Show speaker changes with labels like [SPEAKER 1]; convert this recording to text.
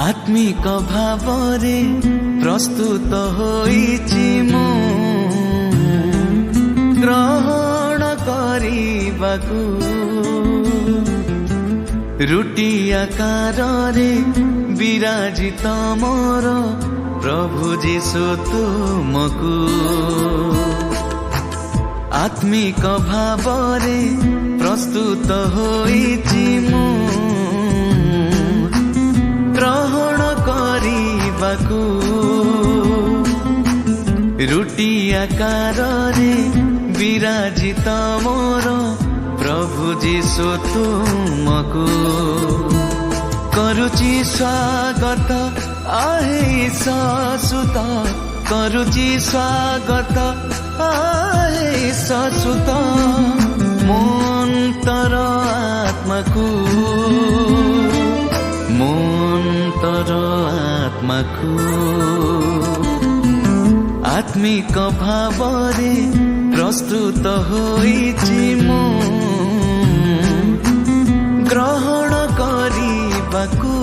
[SPEAKER 1] आत्मिक भावरे प्रस्तुत होइछि मु ग्रहण करिबाकु रुटी आकाररे विराजित मोर प्रभु जीशु तुमकु आत्मिक भावरे प्रस्तुत होइछि मु ग्रहण करिबाकु रुटी आकाररे विराजित मोर प्रभु जीशु तुमकु करुछि स्वागत आहे ससुत करुछि स्वागत आहे ससुत मोन्तर आत्माकु मोन्तर आत्माकु आत्मिक भावरे प्रस्तुत होइछि मु ग्रहण करिबाकु